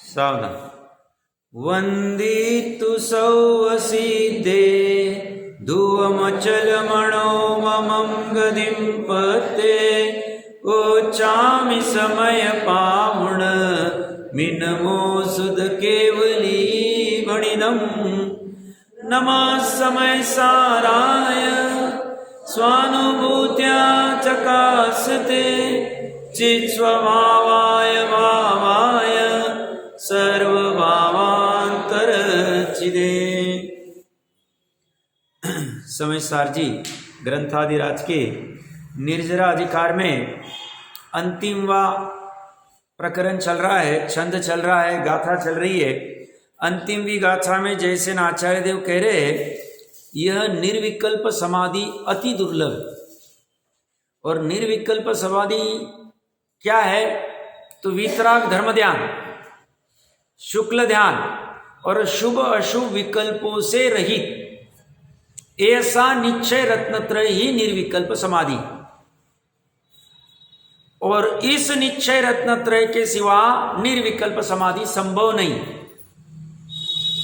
सावधान। वंदितु सौवसीदे धुवमचलमणो ममं गदिं पते ओचामि समय पावुण मिनमो सुध केवली गणिदम् नमः समय साराय स्वानुभूत्या चकासते चित्स्वभावाय भावाय सर्वभावांतरचिदे। समय सार जी ग्रंथादिराज के निर्जरा अधिकार में अंतिमवा प्रकरण चल रहा है, छंद चल रहा है, गाथा चल रही है। अंतिमवी गाथा में जैसे आचार्य देव कह रहे हैं, यह निर्विकल्प समाधि अति दुर्लभ। और निर्विकल्प समाधि क्या है? तो वितराग धर्म ध्यान, शुक्ल ध्यान और शुभ अशुभ विकल्पों से रहित ऐसा निश्चय रत्नत्रय ही निर्विकल्प समाधि। और इस निश्चय रत्नत्रय के सिवा निर्विकल्प समाधि संभव नहीं।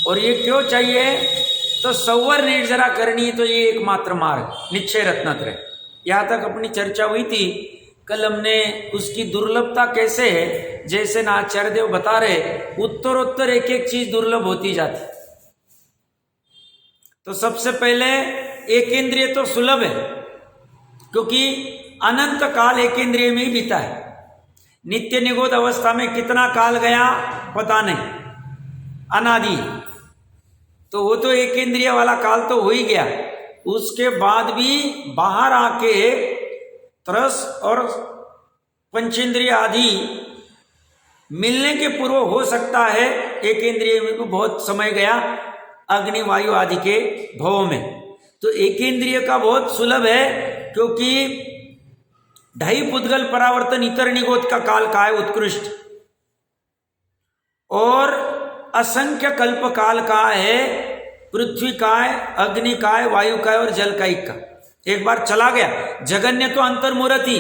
और ये क्यों चाहिए? तो सौवर निर्जरा करनी है, तो ये एकमात्र मार्ग निश्चय रत्नत्रय। यहां तक अपनी चर्चा हुई थी कल हमने उसकी दुर्लभता कैसे है। जैसे ना आचार्य देव बता रहे, उत्तरोत्तर एक एक चीज दुर्लभ होती जाती। तो सबसे पहले एक इंद्रिय तो सुलभ है, क्योंकि अनंत काल एक इंद्रिय में ही बीता है। नित्य निगोद अवस्था में कितना काल गया पता नहीं, अनादि। तो वो तो एक इंद्रिय वाला काल तो हो ही गया। उसके बाद भी बाहर आके तरस और पंचेंद्रिय आदि मिलने के पूर्व हो सकता है एक इंद्रिय में भी बहुत समय गया अग्नि वायु आदि के भव में। तो एक इंद्रिय का बहुत सुलभ है, क्योंकि ढाई पुद्गल परावर्तन इतर निगोद का काल का है उत्कृष्ट, और असंख्य कल्प काल का है पृथ्वी का है, अग्नि का है, वायु का है और जल का एक का। एक बार चला गया जगन्य तो अंतर्मुहूर्त ही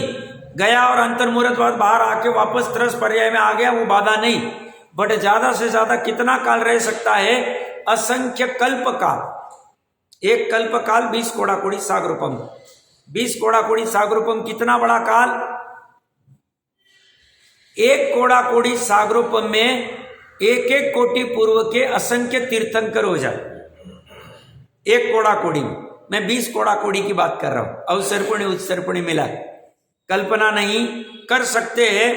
गया, और अंतर्मुहूर्त बाद बाहर आके वापस तरस पर्याय में आ गया, वो बाधा नहीं। बट ज्यादा से ज्यादा कितना काल रह सकता है? असंख्य कल्प काल। एक कल्प काल 20 कोड़ाकोड़ी सागरूपम। 20 कोड़ाकोड़ी सागरूपम कितना बड़ा काल? एक कोड़ाकोड़ी सागरूपम में एक एक कोटि पूर्व के असंख्य तीर्थंकर हो जाए। एक कोड़ाकोड़ी में मैं 20 कोड़ाकोड़ी की बात कर रहा हूं। अवसर्पणी उत्सर्पणी मिला, कल्पना नहीं कर सकते हैं।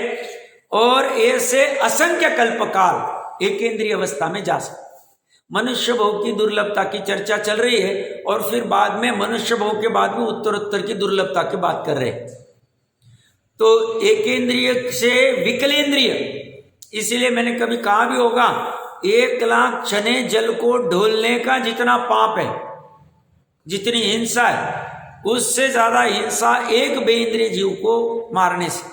और ऐसे असंख्य कल्प काल एक इंद्रिय अवस्था में जा सकते। मनुष्य भोग की दुर्लभता की चर्चा चल रही है, और फिर बाद में मनुष्य भोग के बाद में उत्तरोत्तर की दुर्लभता की बात कर रहे हैं। तो एक इंद्रिय से विकलेंद्रिय, इसीलिए मैंने कभी कहा भी होगा, 1 लाख छने जल को ढोलने का जितना पाप है, जितनी हिंसा है, उससे ज्यादा हिंसा एक बेइंद्रिय जीव को मारने से।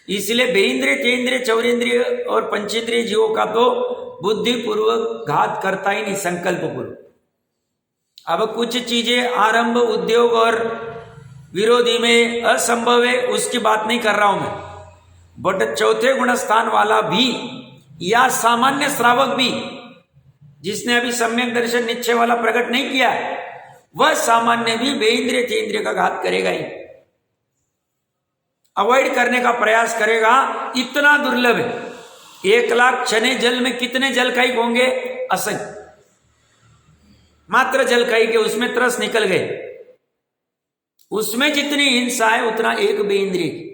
इसलिए बेइंद्रिय तेंद्रिय चौरेंद्रिय और पंचेंद्रिय जीवों का तो बुद्धिपूर्वक घात करता ही नहीं, संकल्प पूर्वक। अब कुछ चीजें आरंभ उद्योग और विरोधी में असंभव है, उसकी बात नहीं कर रहा हूं मैं। बट चौथे गुण स्थान वाला भी या सामान्य श्रावक भी, जिसने अभी सम्यक दर्शन निश्चय वाला प्रकट नहीं किया है, वह सामान्य भी बेइंद्रिय तेंद्रिय का घात करेगा ही, अवॉइड करने का प्रयास करेगा। इतना दुर्लभ है। 1 लाख छने जल में कितने जलकाई होंगे? असंख्य। मात्र जलकाई के उसमें तरस निकल गए। उसमें जितनी हिंसा है उतना एक बेइंद्रिय की।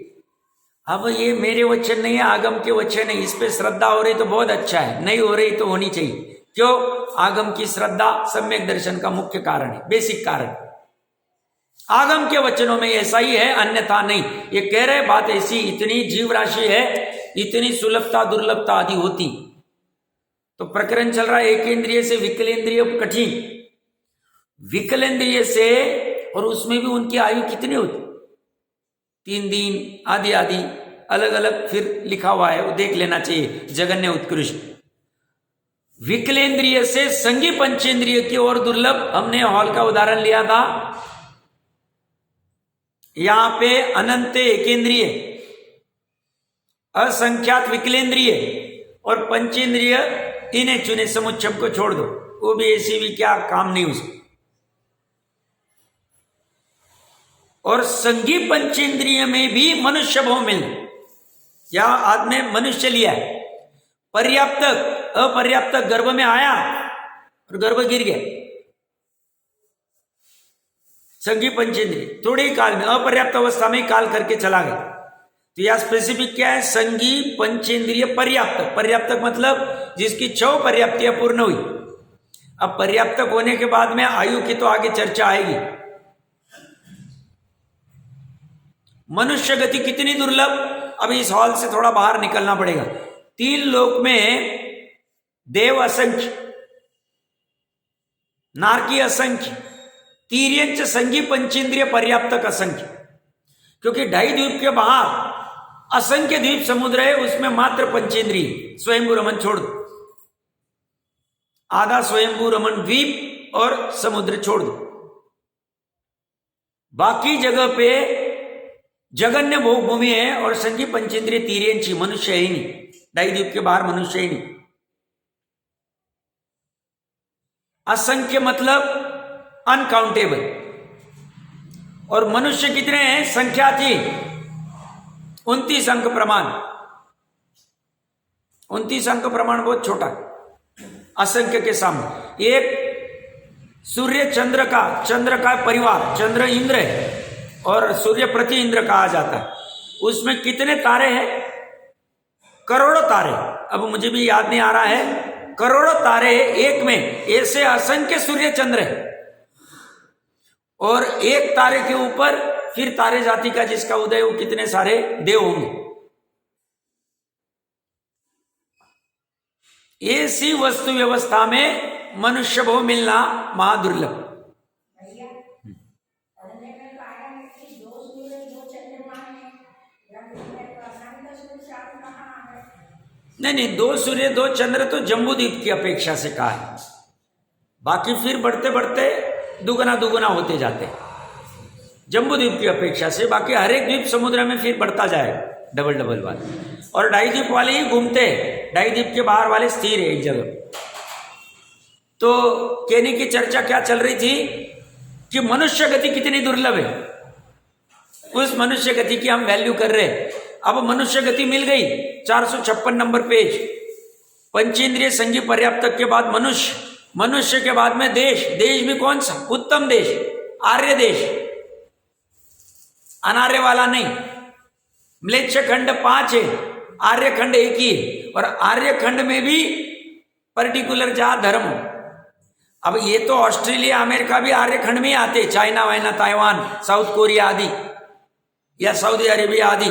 अब ये मेरे वचन नहीं है, आगम के वचन है। इस पे श्रद्धा हो रही तो बहुत अच्छा है, नहीं हो रही तो होनी चाहिए। क्यों? आगम की श्रद्धा सम्यक दर्शन का मुख्य कारण है, बेसिक कारण। आगम के वचनों में ऐसा ही है, अन्यथा नहीं। ये कह रहे बात ऐसी, इतनी जीव राशि है, इतनी सुलभता दुर्लभता आदि होती। तो प्रकरण चल रहा है एक इंद्रिय से विकलेंद्रिय कठिन, विकलेंद्रिय से, और उसमें भी उनकी आयु कितनी होती? 3 दिन आदि आदि अलग अलग फिर लिखा हुआ है, वो देख लेना चाहिए। जगन्य उत्कृष्ट विकलेंद्रिय से संगी पंचेंद्रिय की ओर दुर्लभ। हमने हॉल का उदाहरण लिया था। यहां पे अनंत एकेंद्रिय, असंख्यात विकलेंद्रिय और पंचेंद्रिय इन्हें चुने समुच्चय को छोड़ दो, वो भी ऐसी भी क्या काम नहीं उसको। और संगी पंचेंद्रिय में भी मनुष्य भाव मिलना, यहां आदमी मनुष्य लिया है, पर्याप्त अपर्याप्त गर्भ में आया और गर्भ गिर गया, संगी पंचेंद्रिय थोड़े ही काल में अपर्याप्त अवस्था में काल करके चला गया। तो यह स्पेसिफिक क्या है, संगी पंचेंद्रिय पर्याप्त। पर्याप्त मतलब जिसकी 6 पर्याप्तियां पूर्ण हुई। अब पर्याप्त होने के बाद में आयु की तो आगे चर्चा आएगी। मनुष्य गति कितनी दुर्लभ, अभी इस हॉल से थोड़ा बाहर निकलना पड़ेगा। 3 लोक में देव असंख्य, नारकी असंख्य, तीर्यंच संगी पंचेंद्रिय पर्याप्तक असंख्य। क्योंकि 2.5 द्वीप के बाहर असंख्य द्वीप समुद्र है, उसमें मात्र पंचेंद्रिय। स्वयंभू रमन छोड़ दो, आधा स्वयंभू रमन द्वीप और समुद्र छोड़ दो, बाकी जगह पे जगन्य भूमि है और संगी पंचेंद्रिय तीर्यंची, मनुष्य ही नहीं। 2.5 द्वीप के बाहर मनुष्य ही नहीं। असंख्य मतलब अनकाउंटेबल। और मनुष्य कितने हैं, संख्या थी 29 अंक प्रमाण। 29 अंक प्रमाण बहुत छोटा, असंख्य के सामने। एक सूर्य चंद्र का परिवार, चंद्र इंद्र है और सूर्य प्रति इंद्र कहा जाता है। उसमें कितने तारे हैं, करोड़ों तारे। अब मुझे भी याद नहीं आ रहा है, करोड़ों तारे एक में, ऐसे असंख्य सूर्य चंद्र है। और एक तारे के ऊपर फिर तारे जाति का जिसका उदय, वो कितने सारे देव होंगे। ऐसी वस्तु व्यवस्था में मनुष्य भाव मिलना महादुर्लभ। नहीं, 2 सूर्य 2 चंद्र तो जम्बूद्वीप की अपेक्षा से कहा है, बाकी फिर बढ़ते बढ़ते दुगना होते जाते जम्बूद्वीप की अपेक्षा से। बाकी हर एक द्वीप समुद्र में फिर बढ़ता जाएगा, डबल वाले। और 2.5 द्वीप वाले ही घूमते हैं, 2.5 द्वीप के बाहर वाले स्थिर है एक जगह। तो कहने की चर्चा क्या चल रही थी कि मनुष्य गति कितनी दुर्लभ है, उस मनुष्य गति की हम वैल्यू कर रहे हैं। अब मनुष्य गति मिल गई, 456 नंबर पेज। पंचेंद्रिय संगी पर्याप्त के बाद मनुष्य, मनुष्य के बाद में देश। देश भी कौन सा, उत्तम देश, आर्य देश, अनार्य वाला नहीं। म्लेच्छ खंड 5 है, आर्य खंड 1 ही है। और आर्य खंड में भी पर्टिकुलर जहां धर्म हो। अब ये तो ऑस्ट्रेलिया अमेरिका भी आर्य खंड में ही आते, चाइना वाइना ताइवान साउथ कोरिया आदि या सऊदी अरेबिया आदि।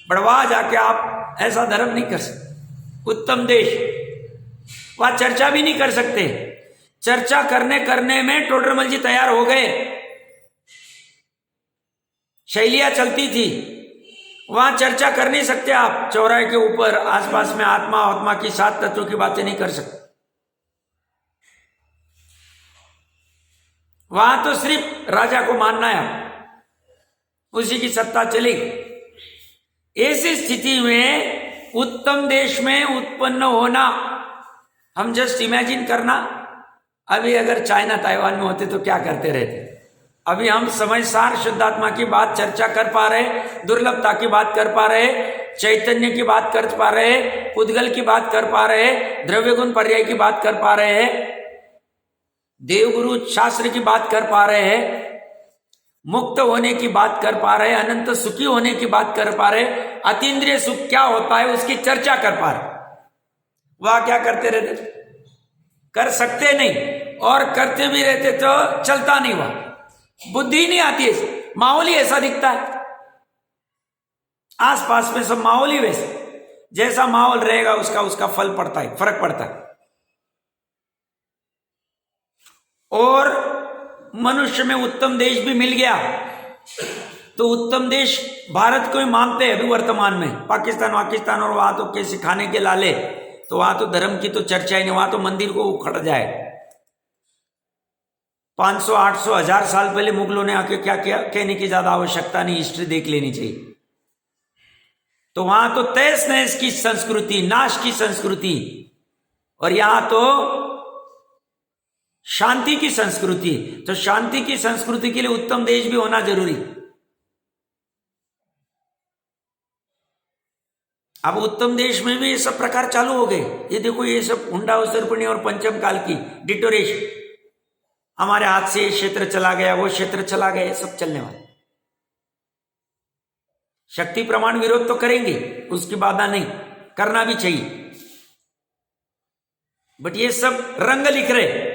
बढ़वा जाके आप ऐसा धर्म नहीं कर सकते। उत्तम देश, वहां चर्चा भी नहीं कर सकते। चर्चा करने में टोडरमल जी तैयार हो गए, शैलियां चलती थी, वहां चर्चा कर नहीं सकते आप। चौराहे के ऊपर आसपास में आत्मा की 7 तत्वों की बातें नहीं कर सकते। वहां तो सिर्फ राजा को मानना है, उसी की सत्ता चलेगी। ऐसी स्थिति में उत्तम देश में उत्पन्न होना, हम जस्ट इमेजिन करना, अभी अगर चाइना ताइवान में होते तो क्या करते रहते। अभी हम समझसार शुद्धात्मा की बात चर्चा कर पा रहे, दुर्लभता की बात कर पा रहे, चैतन्य की बात कर पा रहे, पुद्गल की बात कर पा रहे, द्रव्य गुण पर्याय की बात कर पा रहे हैं, देवगुरु शास्त्र की बात कर पा रहे हैं, मुक्त होने की बात कर पा रहे, अनंत सुखी होने की बात कर पा रहे, अतीन्द्रिय सुख क्या होता है उसकी चर्चा कर पा रहे। वह क्या करते रहते, कर सकते नहीं, और करते भी रहते तो चलता नहीं, वह बुद्धि नहीं आती है। माहौल ही ऐसा दिखता है, आसपास में सब माहौल ही वैसे, जैसा माहौल रहेगा उसका फल पड़ता है, फर्क पड़ता है। और मनुष्य में उत्तम देश भी मिल गया, तो उत्तम देश भारत को ही मानते हैं अभी वर्तमान में। पाकिस्तान और वहां तो कैसे खाने के लाले, तो वहां तो धर्म की तो चर्चा ही नहीं, वहां तो मंदिर को उखड़ जाए। 500, 800, 1000 साल पहले मुगलों ने आके क्या किया, कहने की ज्यादा आवश्यकता नहीं, हिस्ट्री देख लेनी चाहिए। तो वहां तो तहस नहस की संस्कृति, नाश की संस्कृति, और यहां तो शांति की संस्कृति। तो शांति की संस्कृति के लिए उत्तम देश भी होना जरूरी। अब उत्तम देश में भी ये सब प्रकार चालू हो गए। ये देखो, ये सब हुंडा उसरपणी और पंचम काल की डिटोरेशन, हमारे हाथ से ये क्षेत्र चला गया, वो क्षेत्र चला गया, ये सब चलने वाला। शक्ति प्रमाण विरोध तो करेंगे, उसकी बाधा नहीं, करना भी चाहिए, बट ये सब रंग लिख रहे।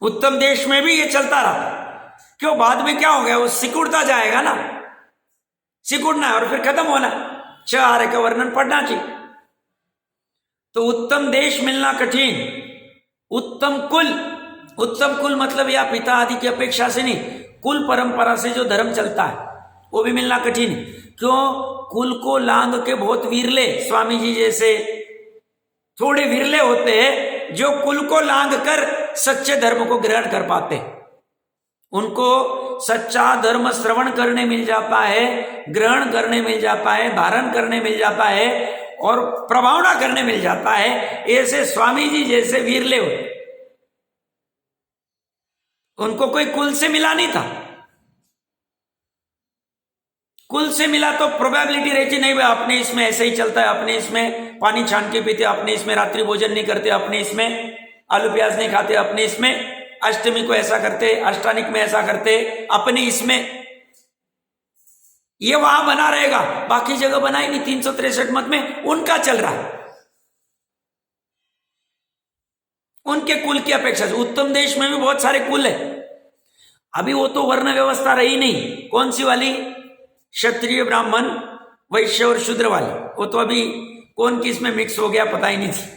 उत्तम देश में भी ये चलता रहा, क्यों? बाद में क्या हो गया, वो सिकुड़ता जाएगा ना, सिकुड़ना है और फिर खत्म होना। 6 आर्य का वर्णन पढ़ना चाहिए। तो उत्तम देश मिलना कठिन, उत्तम कुल मतलब या पिता आदि की अपेक्षा से नहीं, कुल परंपरा से जो धर्म चलता है वो भी मिलना कठिन। क्यों? कुल को लांग के बहुत विरले, स्वामी जी जैसे थोड़े विरले होते हैं जो कुल को लांग कर सच्चे धर्म को ग्रहण कर पाते। उनको सच्चा धर्म श्रवण करने मिल जाता है, ग्रहण करने मिल जाता है, धारण करने मिल जाता है और प्रभावना करने मिल जाता है। ऐसे स्वामी जी जैसे वीरले होते, उनको कोई कुल से मिला नहीं था। कुल से मिला तो प्रोबेबिलिटी रहती नहीं, भाई अपने इसमें ऐसे ही चलता है, अपने इसमें पानी छान के पीते, अपने इसमें रात्रि भोजन नहीं करते, अपने इसमें आलू प्याज नहीं खाते, अपने इसमें अष्टमी को ऐसा करते, अष्टानिक में ऐसा करते, अपने इसमें ये वहां बना रहेगा, बाकी जगह बना ही नहीं। 363 मत में उनका चल रहा है, उनके कुल की अपेक्षा से। उत्तम देश में भी बहुत सारे कुल है। अभी वो तो वर्ण व्यवस्था रही नहीं। कौन सी वाली? क्षत्रिय, ब्राह्मण, वैश्य और शूद्र वाली। वो तो अभी कौन किस में मिक्स हो गया पता ही नहीं थी।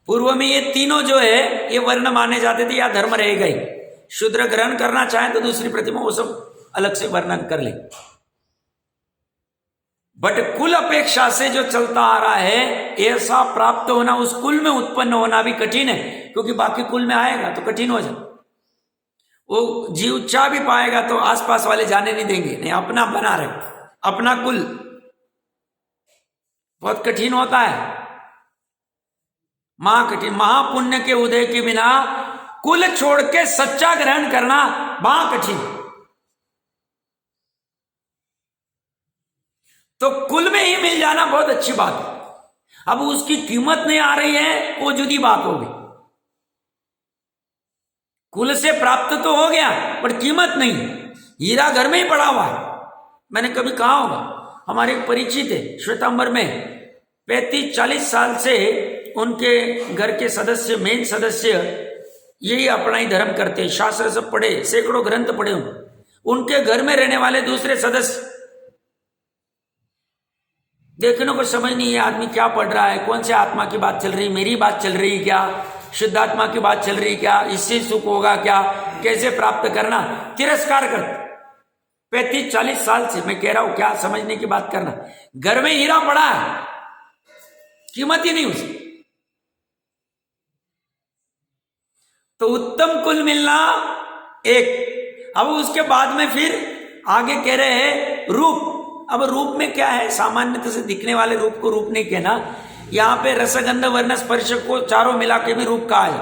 पूर्व में ये तीनों जो है ये वर्ण माने जाते थे, या धर्म रहेगा ही। शूद्र ग्रहण करना चाहे तो दूसरी प्रतिमा वो सब अलग से वर्णन कर ले, बट कुल अपेक्षा से जो चलता आ रहा है, ऐसा प्राप्त होना, उस कुल में उत्पन्न होना भी कठिन है, क्योंकि बाकी कुल में आएगा तो कठिन हो जाए। वो जीव चाह भी पाएगा तो आसपास वाले जाने नहीं देंगे, नहीं अपना बना रहे, अपना कुल। बहुत कठिन होता है, महाकठिन। महापुण्य के उदय के बिना कुल छोड़ के सच्चा ग्रहण करना महाकठिन। तो कुल में ही मिल जाना बहुत अच्छी बात है। अब उसकी कीमत नहीं आ रही है, वो जुदी बात होगी। कुल से प्राप्त तो हो गया पर कीमत नहीं। हीरा घर में ही पड़ा हुआ है। मैंने कभी कहा होगा, हमारे एक परिचित है श्वेतांबर में, 35-40 साल से उनके घर के सदस्य, मेन सदस्य यही अपना ही धर्म करते, शास्त्र सब पढ़े, सैकड़ों ग्रंथ पढ़े। उनके घर में रहने वाले दूसरे सदस्य देखने को समझ नहीं है आदमी क्या पढ़ रहा है, कौन से आत्मा की बात चल रही, मेरी बात चल रही क्या, शुद्ध आत्मा की बात चल रही क्या, इससे सुख होगा क्या, कैसे प्राप्त करना, तिरस्कार करते। 35-40 साल से मैं कह रहा हूं, क्या समझने की बात करना। घर में हीरा पड़ा है, कीमत ही नहीं उसकी। तो उत्तम कुल मिलना एक। अब उसके बाद में फिर आगे कह रहे हैं रूप। अब रूप में क्या है? सामान्यतः से दिखने वाले रूप को रूप नहीं कहना। यहां पे रसगंध वर्ण स्पर्श को चारों मिला के भी रूप कहा है।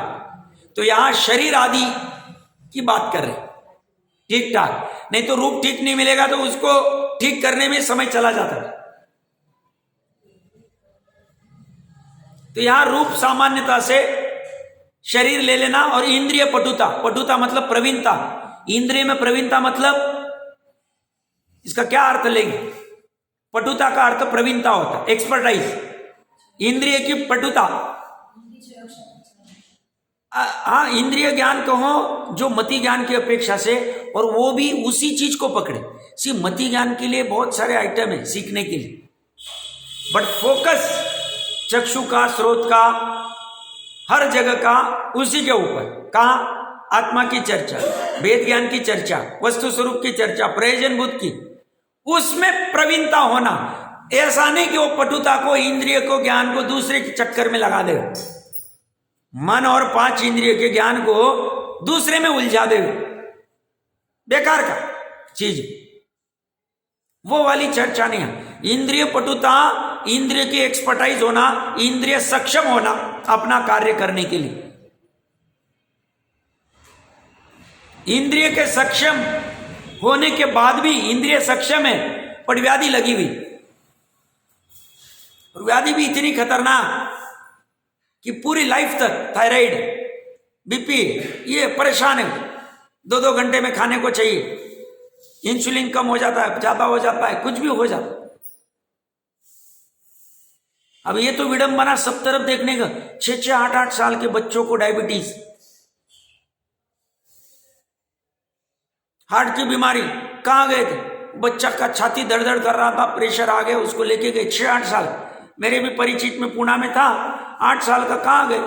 तो यहां शरीर आदि की बात कर रहे, ठीक ठाक। नहीं तो रूप ठीक नहीं मिलेगा तो उसको ठीक करने में समय चला जाता है। तो यहां रूप सामान्यता से शरीर ले लेना। और इंद्रिय पटुता, पटुता मतलब प्रवीणता। इंद्रिय में प्रवीणता मतलब, इसका क्या अर्थ लेंगे? पटुता का अर्थ प्रवीणता होता है, एक्सपर्टाइज। इंद्रिय की पटुता, हाँ, इंद्रिय ज्ञान कहो जो मति ज्ञान की अपेक्षा से, और वो भी उसी चीज को पकड़े। सी मति ज्ञान के लिए बहुत सारे आइटम है सीखने के लिए, बट फोकस चक्षु का, स्रोत का, हर जगह का उसी के ऊपर। कहा? आत्मा की चर्चा, वेद ज्ञान की चर्चा, वस्तु स्वरूप की चर्चा, प्रयोजन बुद्ध की, उसमें प्रवीणता होना। ऐसा नहीं कि वो पटुता को, इंद्रिय को, ज्ञान को दूसरे के चक्कर में लगा दे, मन और 5 इंद्रिय के ज्ञान को दूसरे में उलझा दे, बेकार का। चीज, वो वाली चर्चा नहीं है। इंद्रिय पटुता, इंद्रिय की एक्सपर्टाइज होना, इंद्रिय सक्षम होना अपना कार्य करने के लिए। इंद्रिय के सक्षम होने के बाद भी इंद्रिय सक्षम है पर व्याधि लगी हुई, और व्याधि भी इतनी खतरनाक कि पूरी लाइफ तक थायराइड, बीपी, ये परेशान है। 2-2 घंटे में खाने को चाहिए, इंसुलिन कम हो जाता है, ज्यादा हो जाता है, कुछ भी हो जाता है। अब ये तो विडंबना सब तरफ देखने का। 6-6, 8-8 साल के बच्चों को डायबिटीज, हार्ट की बीमारी, कहाँ गए थे? बच्चा का छाती दर्द कर रहा था, प्रेशर आ गया, उसको लेके गए। 6-8 साल, मेरे भी परिचित में पुणे में था, 8 साल का, कहाँ गए?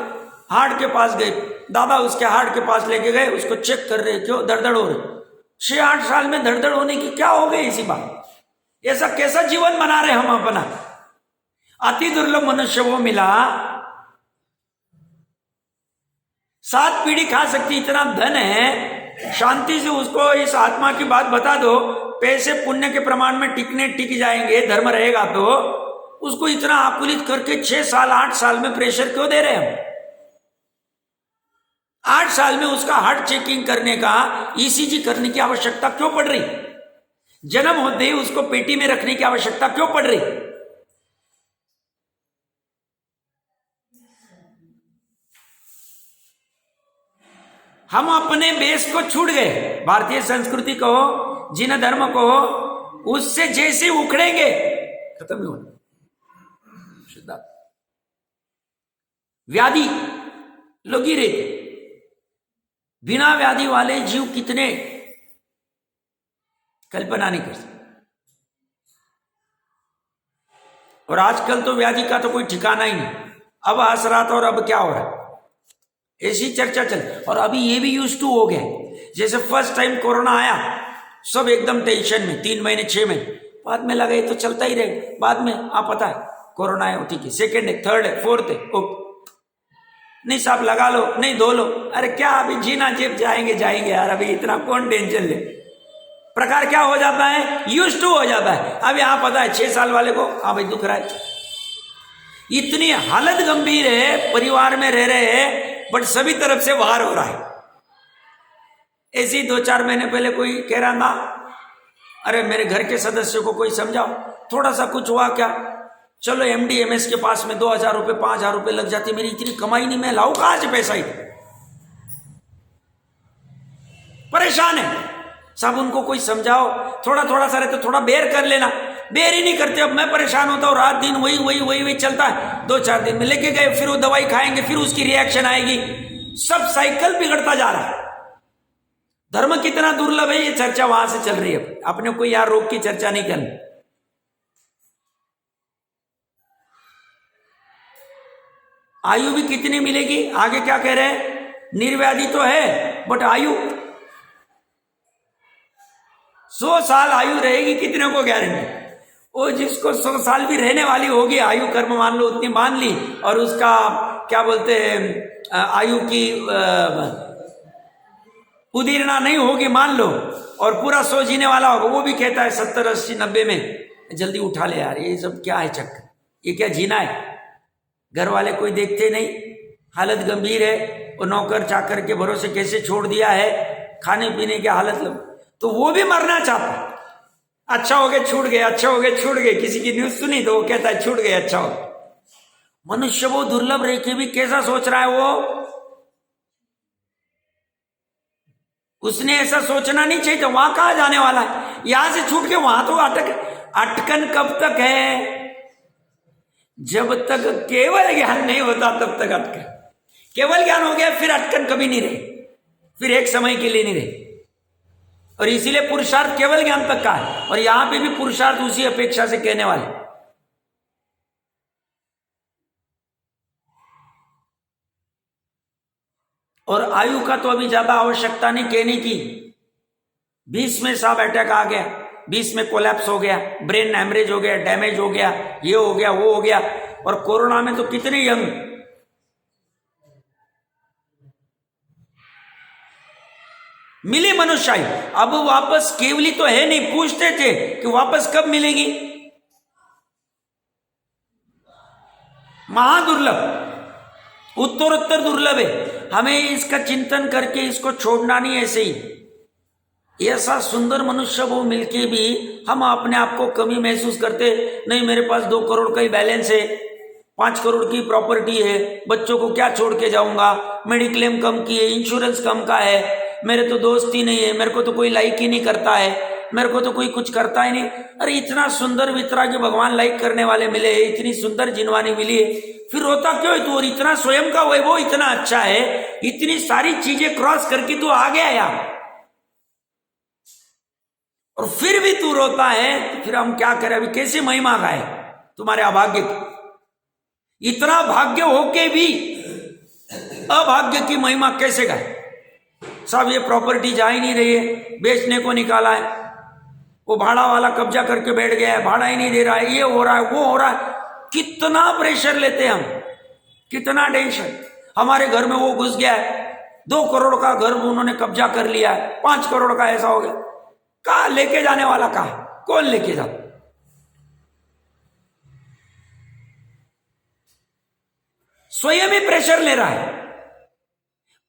हार्ट के पास गए, दादा उसके हार्ट के पास लेके गए, उसको चेक कर रहे, क्यों दर्द हो रहे। 6-8 साल में दर्द होने की क्या हो गई इसी बात? ऐसा कैसा जीवन बना रहे हम अपना? अति दुर्लभ मनुष्य वो मिला, 7 पीढ़ी खा सकती, इतना धन है, शांति से उसको इस आत्मा की बात बता दो, पैसे पुण्य के प्रमाण में टिक जाएंगे, धर्म रहेगा, तो उसको इतना आकुलित करके 6 साल 8 साल में प्रेशर क्यों दे रहे हैं हम? 8 साल में उसका हार्ट चेकिंग करने का, ईसीजी करने की आवश्यकता क्यों पड़ रही? जन्म होते ही उसको पेटी में रखने की आवश्यकता क्यों पड़ रही? हम अपने बेस को छूट गए। भारतीय संस्कृति कहो, जिन धर्म कहो, उससे जैसे उखड़ेंगे खत्म ही होना। व्याधि लगी रहती, बिना व्याधि वाले जीव कितने, कल्पना नहीं कर सकते। और आजकल तो व्याधि का तो कोई ठिकाना ही नहीं। अब हंस रहा था और अब क्या हो रहा है, ऐसी चर्चा चल। और अभी ये भी यूज टू हो गया, जैसे फर्स्ट टाइम कोरोना आया, सब एकदम टेंशन में, 3 महीने 6 महीने, बाद में लगा ये तो चलता ही रहेगा, बाद में आप पता है कोरोना है, ठीक है, सेकेंड है, थर्ड है, फोर्थ है, ओके, नहीं साहब लगा लो, नहीं धो लो, अरे क्या अभी जीना जीप जाएंगे यार, अभी इतना कौन टेंशन ले। प्रकार क्या हो जाता है, यूज टू हो जाता है। अब यहां पता है 6 साल वाले को, हाँ भाई दुख रहा है, इतनी हालत गंभीर है, परिवार में रह रहे हैं बट सभी तरफ से वार हो रहा है। ऐसे ही 2-4 महीने पहले कोई कह रहा था, अरे मेरे घर के सदस्यों को कोई समझाओ, थोड़ा सा कुछ हुआ क्या, चलो MDMS के पास में 2000 रुपये 5000 रुपये लग जाते, मेरी इतनी कमाई नहीं, मैं लाऊं कहां से पैसा ही। परेशान है साहब, उनको कोई समझाओ, थोड़ा सा रहते, थोड़ा बेर कर लेना, बेर ही नहीं करते। अब मैं परेशान होता हूँ, रात दिन वही चलता है। 2-4 दिन में लेके गए, फिर वो दवाई खाएंगे, फिर उसकी रिएक्शन आएगी, सब साइकिल बिगड़ता जा रहा है। धर्म कितना दुर्लभ है, ये चर्चा वहां से चल रही है। अपने को यार रोग की चर्चा नहीं करनी। आयु भी कितनी मिलेगी, आगे क्या कह रहे हैं, निर्व्याधि तो है बट आयु 100 साल आयु रहेगी, कितने को गारंटी? वो जिसको 100 साल भी रहने वाली होगी, आयु कर्म मान लो उतनी मान ली, और उसका क्या बोलते हैं, आयु की उदीर्णा नहीं होगी मान लो, और पूरा 100 जीने वाला होगा, वो भी कहता है 70, 80, 90 में जल्दी उठा ले यार, ये सब क्या है चक्कर, ये क्या जीना है? घर वाले कोई देखते नहीं, हालत गंभीर है, और नौकर चाकर के भरोसे कैसे छोड़ दिया है, खाने पीने की हालत लो, तो वो भी मरना चाहता। अच्छा हो गया छूट गए, अच्छा हो गया छूट गए, किसी की न्यूज सुनी तो वो कहता है छूट गए, अच्छा हो। मनुष्य वो दुर्लभ रह के भी कैसा सोच रहा है, वो उसने ऐसा सोचना नहीं चाहिए। तो वहां कहां जाने वाला है, यहां से छूट के वहां तो अटकन कब तक है, जब तक केवल ज्ञान नहीं होता तब तक अटकन। केवल ज्ञान हो गया फिर अटकन कभी नहीं रही, फिर एक समय के लिए नहीं रही। और इसीलिए पुरुषार्थ केवल ज्ञान तक का है, और यहां पे भी पुरुषार्थ उसी अपेक्षा से कहने वाले। और आयु का तो अभी ज्यादा आवश्यकता नहीं कहने की। 20 में साहब अटैक आ गया, 20 में कोलैप्स हो गया, ब्रेन हैमरेज हो गया, डैमेज हो गया, ये हो गया वो हो गया। और कोरोना में तो कितने यंग, मिली मनुष्यायु, अब वापस केवली तो है नहीं, पूछते थे कि वापस कब मिलेगी, महादुर्लभ, उत्तरोत्तर दुर्लभ है। हमें इसका चिंतन करके इसको छोड़ना नहीं, ऐसे ही ऐसा सुंदर मनुष्य वो मिलके भी हम अपने आप को कमी महसूस करते, नहीं मेरे पास 2 करोड़ का ही बैलेंस है, 5 करोड़ की प्रॉपर्टी है, बच्चों को क्या छोड़ के जाऊंगा, मेडिक्लेम कम की है, इंश्योरेंस कम का है, मेरे तो दोस्त ही नहीं है, मेरे को तो कोई लाइक ही नहीं करता है, मेरे को तो कोई कुछ करता ही नहीं। अरे इतना सुंदर वितरा के भगवान लाइक करने वाले मिले, इतनी सुंदर जिनवानी मिली है, फिर रोता क्यों है तू? और इतना स्वयं का वैभव इतना अच्छा है, इतनी सारी चीजें क्रॉस करके तू आ गया यार, और फिर भी तू रोता है, तो फिर हम क्या करें? अभी कैसे महिमा गाए तुम्हारे अभाग्य की? इतना भाग्य होके भी अभाग्य की महिमा कैसे गाए? सब ये प्रॉपर्टी जा ही नहीं रही है, बेचने को निकाला है, वो भाड़ा वाला कब्जा करके बैठ गया है, भाड़ा ही नहीं दे रहा है, ये हो रहा है, वो हो रहा है, कितना प्रेशर लेते हैं हम, कितना टेंशन। हमारे घर में वो घुस गया है, 2 करोड़ का घर उन्होंने कब्जा कर लिया है, 5 करोड़ का ऐसा हो गया, कहा लेके जाने वाला कहा, कौन लेके जा? स्वयं ही प्रेशर ले रहा है।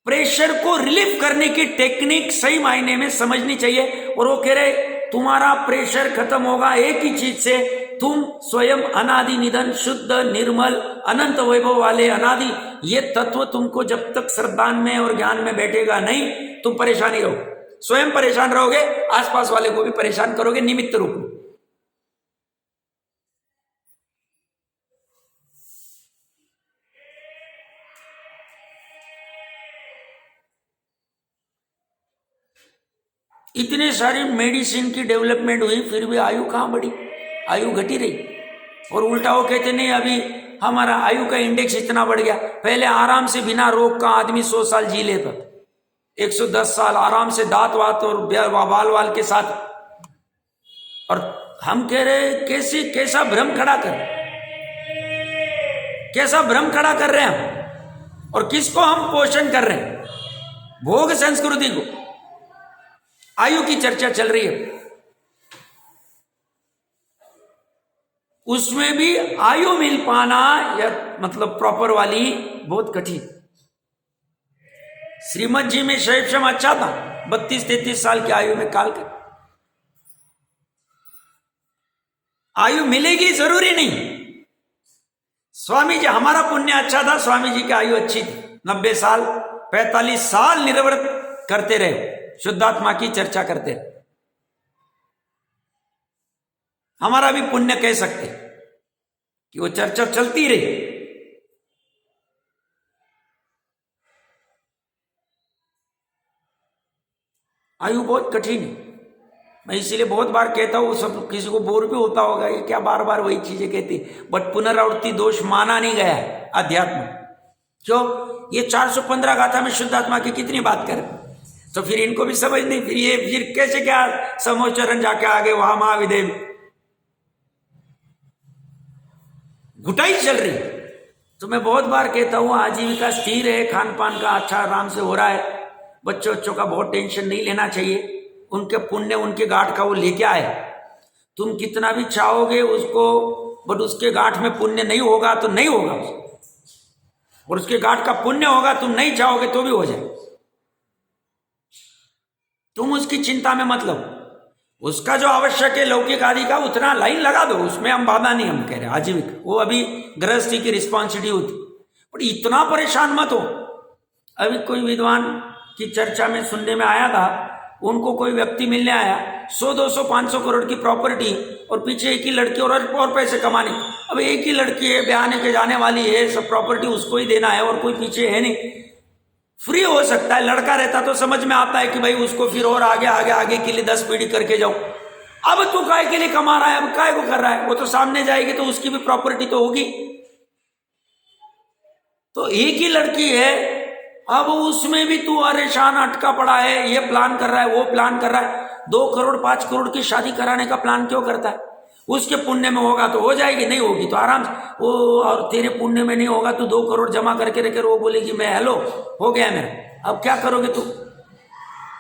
प्रेशर को रिलीफ करने की टेक्निक सही मायने में समझनी चाहिए, और वो कह रहे तुम्हारा प्रेशर खत्म होगा एक ही चीज से, तुम स्वयं अनादि निधन शुद्ध निर्मल अनंत वैभव वाले अनादि, ये तत्व तुमको जब तक श्रद्धान में और ज्ञान में बैठेगा नहीं, तुम परेशानी रहो, स्वयं परेशान रहोगे, आसपास वाले को भी परेशान करोगे निमित्त रूप में। इतनी सारी मेडिसिन की डेवलपमेंट हुई, फिर भी आयु कहाँ बढ़ी, आयु घटी रही। और उल्टा वो कहते नहीं अभी हमारा आयु का इंडेक्स इतना बढ़ गया, पहले आराम से बिना रोग का आदमी 100 साल जी लेता, 110 साल आराम से दांत वात और बाल वाल के साथ, और हम कह रहे कैसा भ्रम खड़ा कर रहे हैं हम, और किसको हम पोषण कर रहे हैं? भोग संस्कृति को। आयु की चर्चा चल रही है, उसमें भी आयु मिल पाना या मतलब प्रॉपर वाली बहुत कठिन। श्रीमद जी में शैवक्षम अच्छा था, 32-33 साल की आयु में काल कर। आयु मिलेगी जरूरी नहीं। स्वामी जी हमारा पुण्य अच्छा था, स्वामी जी की आयु अच्छी थी, 90 साल 45 साल निरवृत करते रहे, शुद्धात्मा की चर्चा करते रहे। हमारा भी पुण्य कह सकते कि वो चर्चा चलती रही। आयु बहुत कठिन है, मैं इसीलिए बहुत बार कहता हूं, सब किसी को बोर भी होता होगा, ये क्या बार बार वही चीजें कहती, बट पुनरावृत्ति दोष माना नहीं गया है अध्यात्म। क्यों? ये 415 गाथा में शुद्धात्मा की कितनी बात करें, तो फिर इनको भी समझ नहीं, फिर कैसे क्या समोचरण जाके आगे वहां महाविदेव घुटाई चल रही। तो मैं बहुत बार कहता हूं आजीविका स्थिर है, खान पान का अच्छा आराम से हो रहा है, बच्चों का बहुत टेंशन नहीं लेना चाहिए, उनके पुण्य उनके गांठ का वो लेके आए। तुम कितना भी चाहोगे उसको, बट उसके गांठ में पुण्य नहीं होगा तो नहीं होगा, और उसके गांठ का पुण्य होगा, तुम नहीं चाहोगे तो भी हो जाए। तुम उसकी चिंता में मत लो, उसका जो आवश्यक है लौकिक आदि का उतना लाइन लगा दो, उसमें हम बाधा नहीं, हम कह रहे आजीविका वो अभी गृहस्थी की रिस्पॉन्सिबिलिटी होती, बट इतना परेशान मत हो। अभी कोई विद्वान की चर्चा में सुनने में आया था, उनको कोई व्यक्ति मिलने आया, 100, 200, 500 करोड़ की प्रॉपर्टी, और पीछे एक ही लड़की और पैसे कमाने। अब एक ही लड़की है, ब्याह के जाने वाली है, सब प्रॉपर्टी उसको ही देना है, और कोई पीछे है नहीं। फ्री हो सकता है, लड़का रहता तो समझ में आता है कि भाई उसको फिर और आगे के लिए 10 पीढ़ी करके जाऊं। अब तू काय के लिए कमा रहा है, अब काय को कर रहा है, वो तो सामने जाएगी तो उसकी भी प्रॉपर्टी तो होगी। तो एक ही लड़की है, अब उसमें भी तू परेशान अटका पड़ा है, ये प्लान कर रहा है, वो प्लान कर रहा है। 2 करोड़ 5 करोड़ की शादी कराने का प्लान क्यों करता है? उसके पुण्य में होगा तो हो जाएगी, नहीं होगी तो आराम से वो, और तेरे पुण्य में नहीं होगा तो 2 करोड़ जमा करके रखे, वो बोलेगी मैं हेलो हो गया मेरा, अब क्या करोगे तू?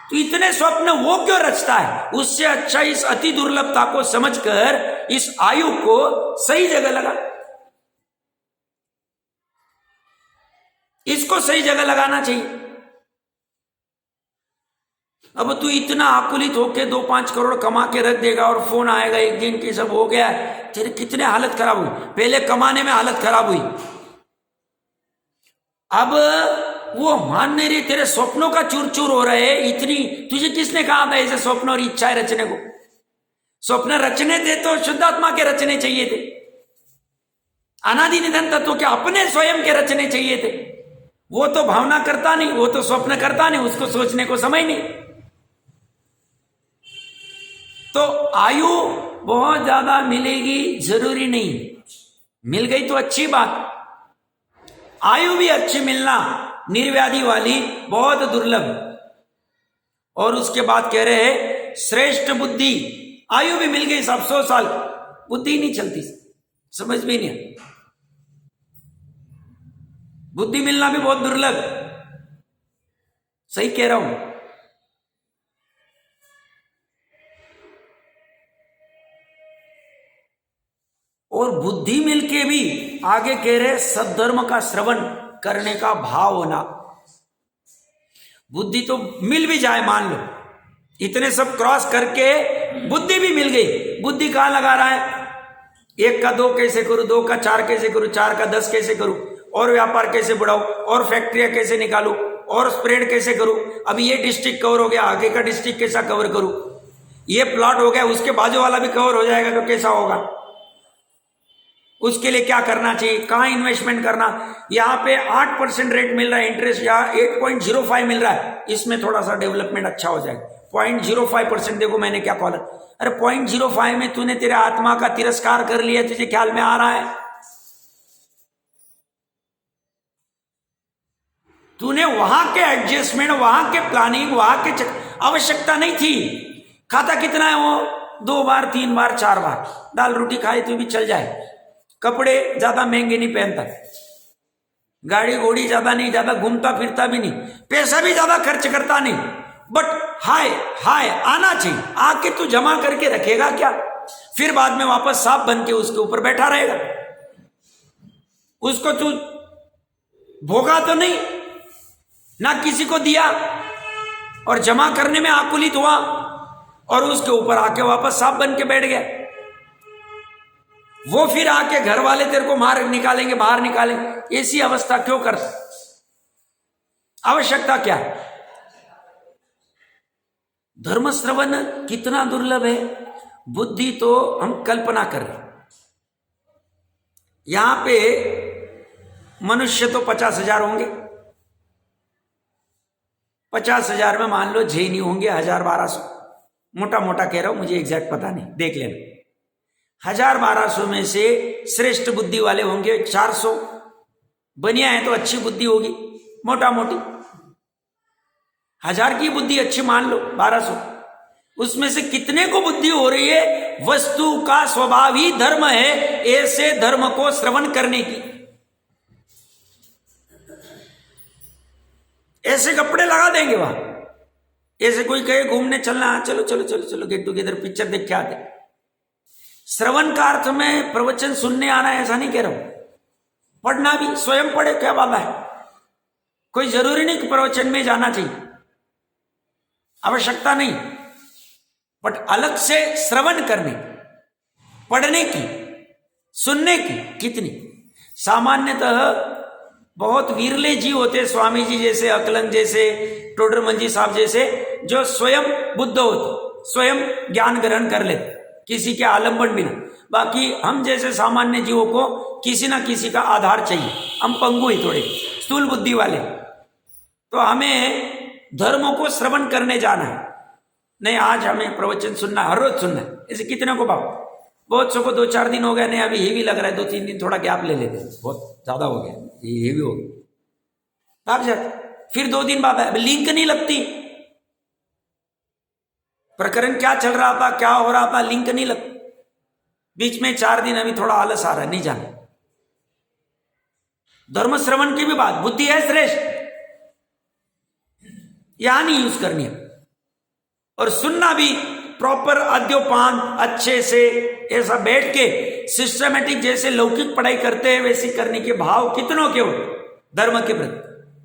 तो इतने स्वप्न वो क्यों रचता है? उससे अच्छा इस अति दुर्लभता को समझकर इस आयु को सही जगह लगा, इसको सही जगह लगाना चाहिए। अब तू इतना आकुलित होके 2-5 करोड़ कमा के रख देगा और फोन आएगा एक दिन की सब हो गया, तेरे कितने हालत खराब हुई। पहले कमाने में हालत खराब हुई, अब वो मान नहीं रही, तेरे स्वप्नों का चूर चूर हो रहे हैं। इतनी तुझे किसने कहा था ऐसे स्वप्न और इच्छाएं रचने को? स्वप्न रचने थे तो शुद्धात्मा के रचने चाहिए थे, अनादि निधन तत्व के अपने स्वयं के रचने चाहिए थे। वो तो भावना करता नहीं, वो तो स्वप्न करता नहीं, उसको सोचने को समय नहीं। तो आयु बहुत ज्यादा मिलेगी जरूरी नहीं, मिल गई तो अच्छी बात। आयु भी अच्छी मिलना निर्व्याधि वाली बहुत दुर्लभ। और उसके बाद कह रहे हैं श्रेष्ठ बुद्धि। आयु भी मिल गई 100 साल, बुद्धि नहीं चलती, समझ भी नहीं। बुद्धि मिलना भी बहुत दुर्लभ, सही कह रहा हूं। और बुद्धि मिलके भी आगे कह रहे सद्धर्म का श्रवण करने का भाव होना। बुद्धि तो मिल भी जाए, मान लो इतने सब क्रॉस करके बुद्धि भी मिल गई, बुद्धि कहां लगा रहा है? 1 का 2 कैसे करूं, 2 का 4 कैसे करूं, 4 का 10 कैसे करूं, और व्यापार कैसे बढ़ाऊं, और फैक्ट्रियां कैसे निकालूं, और स्प्रेड कैसे करूं। अभी ये डिस्ट्रिक्ट कवर हो गया, आगे का डिस्ट्रिक्ट कैसा कवर करूं, ये प्लॉट हो गया, उसके बाजू वाला भी कवर हो जाएगा तो कैसा होगा, उसके लिए क्या करना चाहिए, कहां इन्वेस्टमेंट करना। यहां पे 8% रेट मिल रहा है इंटरेस्ट, यहां 8.05 मिल रहा है, इसमें थोड़ा सा डेवलपमेंट अच्छा हो जाएगा। 0.05% देखो मैंने क्या कॉल, अरे 0.05 में तूने तेरे आत्मा का तिरस्कार कर लिया, तुझे ख्याल में आ रहा है? तूने वहां के एडजस्टमेंट, वहां के प्लानिंग, वहां के आवश्यकता नहीं थी। खाता कितना है वो, 2 बार 3 बार 4 बार दाल रोटी खाए तो भी चल जाए। कपड़े ज्यादा महंगे नहीं पहनता, गाड़ी घोड़ी ज्यादा नहीं, ज्यादा घूमता फिरता भी नहीं, पैसा भी ज्यादा खर्च करता नहीं, बट हाय हाय आना चाहिए। आके तू जमा करके रखेगा क्या, फिर बाद में वापस सांप बन के उसके ऊपर बैठा रहेगा। उसको तू भोगा तो नहीं, ना किसी को दिया, और जमा करने में आकुलित हुआ और उसके ऊपर आके वापस सांप बन के बैठ गया। वो फिर आके घर वाले तेरे को मार निकालेंगे, बाहर निकालेंगे। ऐसी अवस्था क्यों कर, आवश्यकता क्या है? धर्म श्रवण कितना दुर्लभ है, बुद्धि तो हम कल्पना कर रहे। यहां पे मनुष्य तो 50,000 होंगे, 50,000 में मान लो जैनी होंगे 1,000-1,200, मोटा मोटा कह रहा हूं, मुझे एग्जैक्ट पता नहीं, देख लेना। 1,000-1,200 में से श्रेष्ठ बुद्धि वाले होंगे 400, बनिया है तो अच्छी बुद्धि होगी, मोटा मोटी 1000 की बुद्धि अच्छी मान लो, 1200, उसमें से कितने को बुद्धि हो रही है? वस्तु का स्वभाव ही धर्म है, ऐसे धर्म को श्रवण करने की। ऐसे कपड़े लगा देंगे वहां, ऐसे कोई कहे घूमने चलना, चलो चलो चलो चलो गेट टुगेदर पिक्चर देख के आते। श्रवण का अर्थ में प्रवचन सुनने आना है ऐसा नहीं कह रहा हूं, पढ़ना भी, स्वयं पढ़े क्या बात है, कोई जरूरी नहीं कि प्रवचन में जाना चाहिए, आवश्यकता नहीं, बट अलग से श्रवण करने, पढ़ने की, सुनने की कितनी। सामान्यतः बहुत विरले जी होते, स्वामी जी जैसे, अकलन जैसे, टोडरमल जी साहब जैसे, जो स्वयं बुद्ध होते, स्वयं ज्ञान ग्रहण कर लेते, किसी के आलंबन बिना। बाकी हम जैसे सामान्य जीवों को किसी ना किसी का आधार चाहिए, हम पंगु ही, थोड़े स्थूल बुद्धि वाले, तो हमें धर्मों को श्रवण करने जाना है। नहीं आज हमें प्रवचन सुनना, हर रोज सुनना है, ऐसे कितने को बाप, बहुत सौ को 2-4 दिन हो गए, नहीं अभी हेवी लग रहा है, 2-3 दिन थोड़ा गैप ले लेते, बहुत ज्यादा हो गया, ये हेवी हो गया, भाग जाते, फिर 2 दिन बाद लिंक नहीं लगती, प्रकरण क्या चल रहा था, क्या हो रहा था, लिंक नहीं लगता, बीच में 4 दिन अभी थोड़ा आलस आ रहा है, नहीं जाना। धर्म श्रवण की भी बात, बुद्धि है श्रेष्ठ, यहां नहीं यूज करनी है, और सुनना भी प्रॉपर आद्योपान अच्छे से ऐसा बैठ के सिस्टमेटिक, जैसे लौकिक पढ़ाई करते हैं वैसी करने के भाव कितनों के हो धर्म के प्रति,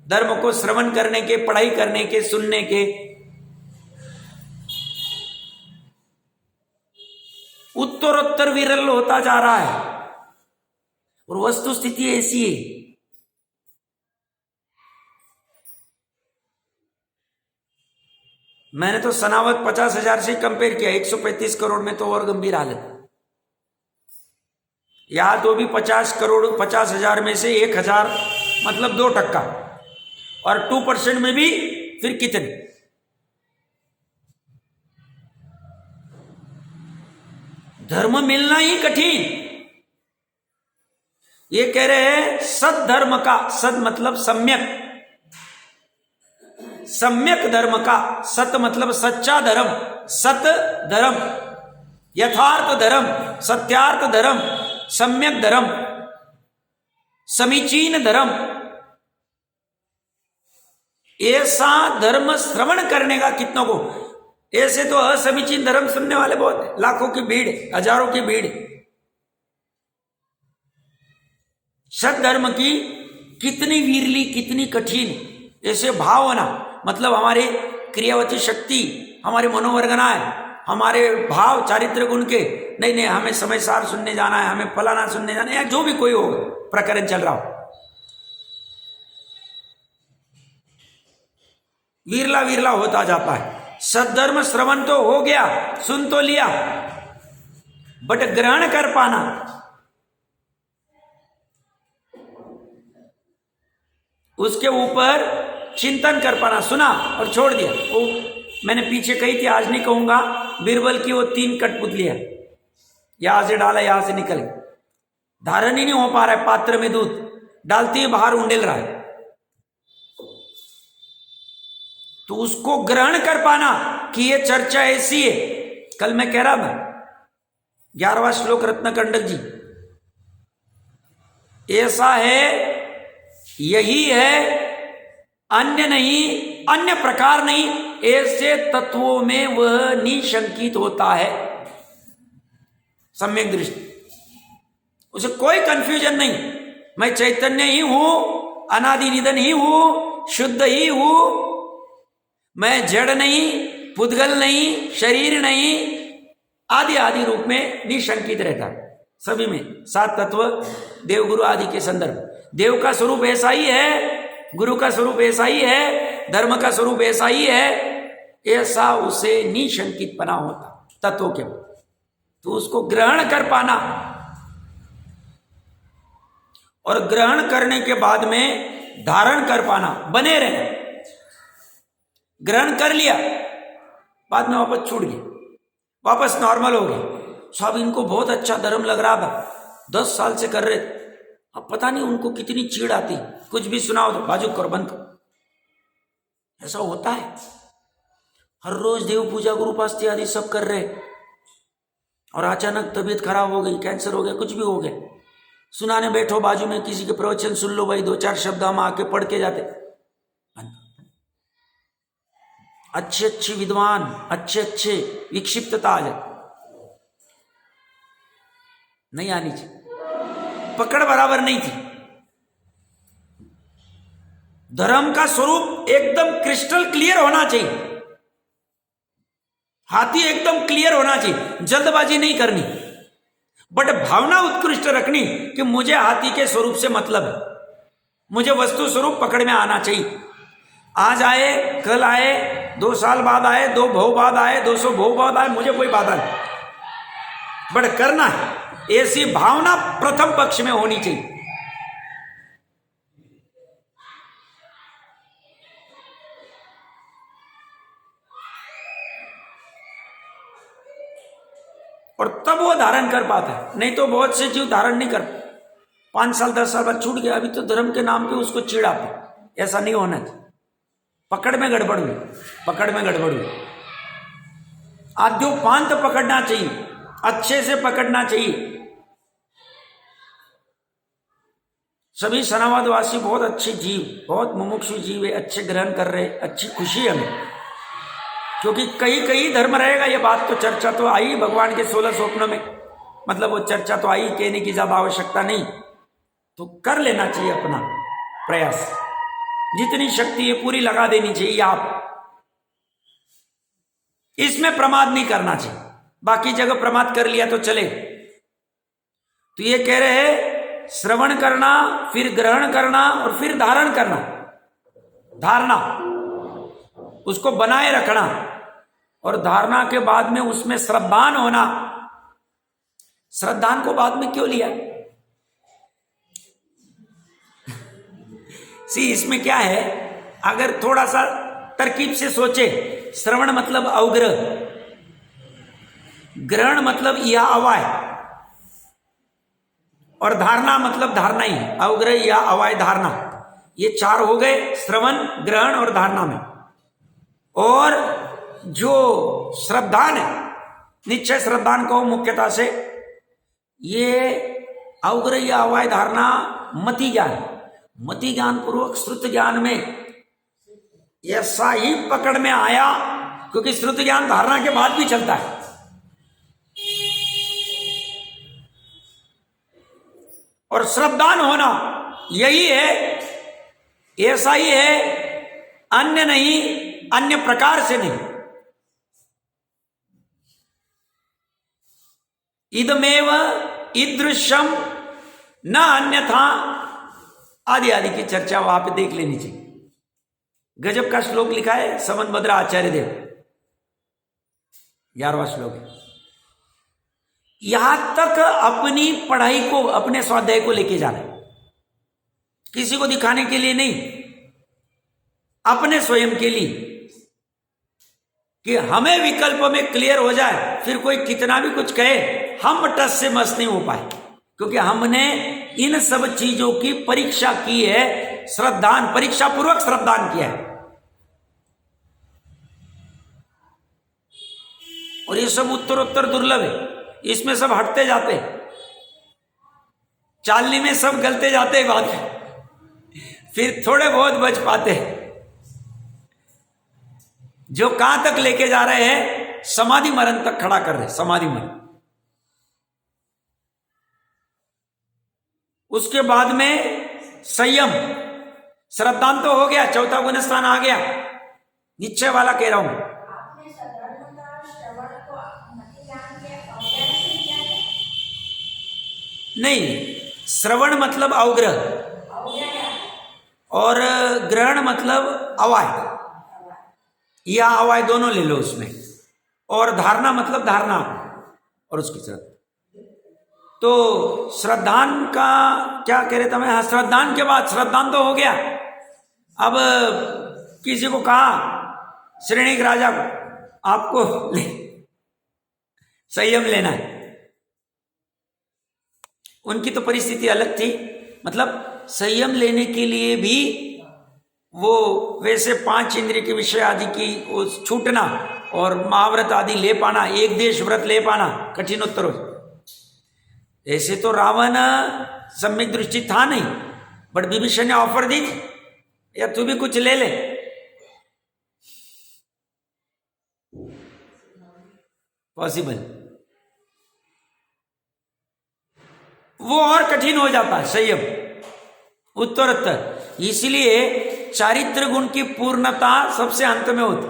धर्म को श्रवण करने के, पढ़ाई करने के, सुनने के। उत्तरोत्तर विरल होता जा रहा है और वस्तु स्थिति ऐसी है। मैंने तो सनावत 50,000 से कंपेयर किया, 135 करोड़ में तो और गंभीर हालत। यहां तो भी 50 करोड़ 50,000 में से 1,000 मतलब 2%, और 2% में भी फिर कितने? धर्म मिलना ही कठिन। ये कह रहे हैं सद धर्म का, सद मतलब सम्यक, सम्यक धर्म का, सत मतलब सच्चा धर्म, सत धर्म, यथार्थ धर्म, सत्यार्थ धर्म, सम्यक धर्म, समीचीन धर्म, ऐसा धर्म श्रवण करने का कितनों को। ऐसे तो असमीचीन धर्म सुनने वाले बहुत है, लाखों की भीड़, हजारों की भीड़। सत धर्म की कितनी वीरली, कितनी कठिन ऐसे भाव होना, मतलब हमारे क्रियावती शक्ति, हमारे मनोवर्गनाएं, हमारे भाव, चारित्र गुण के, नहीं नहीं हमें समय सार सुनने जाना है, हमें फलाना सुनने जाना है, या जो भी कोई हो प्रकरण चल रहा हो, विरला विरला होता जाता है। सद्धर्म श्रवण तो हो गया, सुन तो लिया, बट ग्रहण कर पाना, उसके ऊपर चिंतन कर पाना, सुना और छोड़ दिया। वो मैंने पीछे कही थी, आज नहीं कहूंगा, बीरबल की वो 3 कठपुतलियां, यहां से डाला यहां से निकल, धारण ही नहीं हो पा रहा है, पात्र में दूध डालती है बाहर उंडेल रहा है, तो उसको ग्रहण कर पाना कि ये चर्चा ऐसी है। कल मैं कह रहा था 11वां श्लोक रत्नकंडक जी, ऐसा है, यही है, अन्य नहीं, अन्य प्रकार नहीं, ऐसे तत्वों में वह निशंकित होता है। सम्यक दृष्टि, उसे कोई कंफ्यूजन नहीं, मैं चैतन्य ही हूं, अनादि निधन ही हूं, शुद्ध ही हूं, मैं जड़ नहीं, पुद्गल नहीं, शरीर नहीं, आदि आदि रूप में निशंकित रहता है सभी में। 7 तत्व देवगुरु आदि के संदर्भ, देव का स्वरूप ऐसा ही है, गुरु का स्वरूप ऐसा ही है, धर्म का स्वरूप ऐसा ही है, ऐसा उसे निशंकित पना होता तत्वों के, तो उसको ग्रहण कर पाना, और ग्रहण करने के बाद में धारण कर पाना, बने रहे। ग्रहण कर लिया, बाद में वापस छूट गया, वापस नॉर्मल हो गया। साहब इनको बहुत अच्छा धर्म लग रहा था, 10 साल से कर रहे थे, अब पता नहीं उनको कितनी चीड़ आती, कुछ भी सुनाओ तो बाजू करो, बंद करो। ऐसा होता है, हर रोज देव पूजा, गुरु पास्ती आदि सब कर रहे, और अचानक तबीयत खराब हो गई, कैंसर हो गया, कुछ भी हो गया, सुनाने बैठो, बाजू में किसी के प्रवचन सुन लो भाई, 2-4 शब्द हम आके पढ़ के जाते। अच्छे अच्छे विद्वान, अच्छे अच्छे विक्षिप्तता आ जाती, नहीं आनी चाहिए, पकड़ बराबर नहीं थी। धर्म का स्वरूप एकदम क्रिस्टल क्लियर होना चाहिए, हाथी एकदम क्लियर होना चाहिए, जल्दबाजी नहीं करनी, बट भावना उत्कृष्ट रखनी कि मुझे हाथी के स्वरूप से मतलब है, मुझे वस्तु स्वरूप पकड़ में आना चाहिए। आज आए, कल आए, 2 साल बाद आए, 2 भव बाद आए, 200 भव बाद आए, मुझे कोई बाधा नहीं, बट करना है, ऐसी भावना प्रथम पक्ष में होनी चाहिए। और तब वो धारण कर पाता है, नहीं तो बहुत से जीव धारण नहीं कर, 5 साल 10 साल बाद छूट गया, अभी तो धर्म के नाम पे उसको चिढ़ाते। ऐसा नहीं होना चाहिए, पकड़ में गड़बड़ हुई, पकड़ में गड़बड़ हुई, आद्योपांत पकड़ना चाहिए, अच्छे से पकड़ना चाहिए। सभी सनावादवासी बहुत अच्छे जीव, बहुत मुमुक्षु जीव है, अच्छे ग्रहण कर रहे, अच्छी खुशी हमें, क्योंकि कई कई धर्म रहेगा, ये बात तो चर्चा तो आई भगवान के 16 स्वप्नों में, मतलब वो चर्चा तो आई, कहने की ज्यादा आवश्यकता नहीं, तो कर लेना चाहिए अपना प्रयास, जितनी शक्ति है पूरी लगा देनी चाहिए। आप इसमें प्रमाद नहीं करना चाहिए, बाकी जगह प्रमाद कर लिया तो चले। तो ये कह रहे हैं श्रवण करना, फिर ग्रहण करना और फिर धारण करना, धारणा उसको बनाए रखना, और धारणा के बाद में उसमें श्रद्धान होना। श्रद्धान को बाद में क्यों लिया? इसमें क्या है, अगर थोड़ा सा तरकीब से सोचे, श्रवण मतलब अवग्रह, ग्रहण मतलब या अवाय, और धारणा मतलब धारणा ही, अवग्रह या अवाय धारणा, ये चार हो गए श्रवण ग्रहण और धारणा में। और जो श्रद्धान है, निश्चय श्रद्धान कहो मुख्यता से, ये अवग्रह या अवाय धारणा मति ज्ञान, मति ज्ञान पूर्वक श्रुत ज्ञान में ऐसा ही पकड़ में आया, क्योंकि श्रुत ज्ञान धारणा के बाद भी चलता है। और श्रद्धान होना यही है, ऐसा ही है, अन्य नहीं, अन्य प्रकार से नहीं। इदमेव ईदृशम न अन्यथा आदि आदि की चर्चा वहां पे देख लेनी चाहिए। गजब का श्लोक लिखा है समनभद्र आचार्य देव, 11वां श्लोक है। यहां तक अपनी पढ़ाई को, अपने स्वाध्याय को लेके जाना है, किसी को दिखाने के लिए नहीं, अपने स्वयं के लिए, कि हमें विकल्प में क्लियर हो जाए, फिर कोई कितना भी कुछ कहे हम टस से मस नहीं हो पाए, क्योंकि हमने इन सब चीजों की परीक्षा की है, श्रद्धान, परीक्षा पूर्वक श्रद्धान किया है। और ये सब उत्तरोत्तर दुर्लभ है, इसमें सब हटते जाते, चालनी में सब गलते जाते बाद में, फिर थोड़े बहुत बच पाते। जो कहां तक लेके जा रहे हैं, समाधि मरण तक खड़ा कर रहे, समाधि मरण। उसके बाद में संयम, श्रद्धांत तो हो गया, चौथा गुण स्थान आ गया, निश्चय वाला कह रहा हूं। नहीं, श्रवण मतलब अवग्रह और ग्रहण मतलब अवाय, या अवाय दोनों ले लो उसमें, और धारणा मतलब धारणा और उसकी श्रद्धा। तो श्रद्धान का क्या कह रहे थे मैं? हाँ, श्रद्धान के बाद, श्रद्धान तो हो गया। अब किसी को कहा, श्रेणिक राजा को, आपको संयम लेना है, उनकी तो परिस्थिति अलग थी, मतलब संयम लेने के लिए भी वो वैसे 5 इंद्रिय के विषय आदि की छूटना और महाव्रत आदि ले पाना, एक देश व्रत ले पाना कठिन उत्तर हो। ऐसे तो रावण सम्यक दृष्टि था नहीं, बट विभीषण ने ऑफर दी थी, या तू भी कुछ ले ले, पॉसिबल, वो और कठिन हो जाता है संयम उत्तरोत्तर। इसलिए चारित्र गुण की पूर्णता सबसे अंत में होती,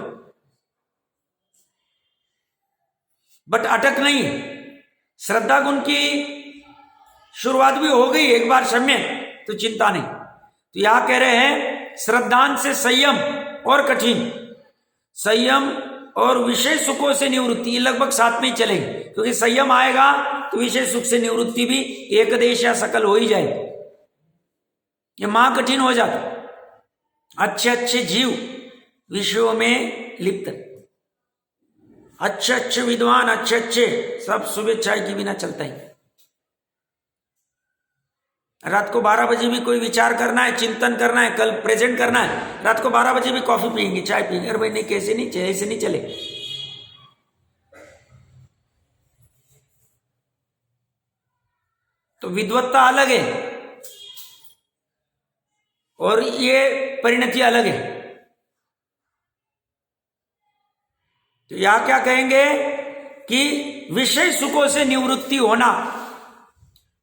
बट अटक नहीं। श्रद्धा गुण की शुरुआत भी हो गई एक बार सम्य, तो चिंता नहीं। तो यहां कह रहे हैं श्रद्धान से संयम और कठिन, संयम और विषय सुखों से निवृत्ति, लगभग साथ में ही चलेंगे, क्योंकि संयम आएगा तो विषय सुख से निवृत्ति भी एक देश या सकल हो ही जाएगी। ये महा कठिन हो जाता, अच्छे अच्छे जीव विषयों में लिप्त, अच्छे अच्छे विद्वान, अच्छे अच्छे सब शुभेच्छा के बिना चलता ही। रात को 12 बजे भी कोई विचार करना है, चिंतन करना है, कल प्रेजेंट करना है, रात को 12 बजे भी कॉफी पियेंगे, चाय पियेंगे, अरे भाई नहीं, कैसे नहीं, ऐसे नहीं चले। तो विद्वत्ता अलग है और ये परिणति अलग है। यहां क्या कहेंगे कि विषय सुखों से निवृत्ति होना,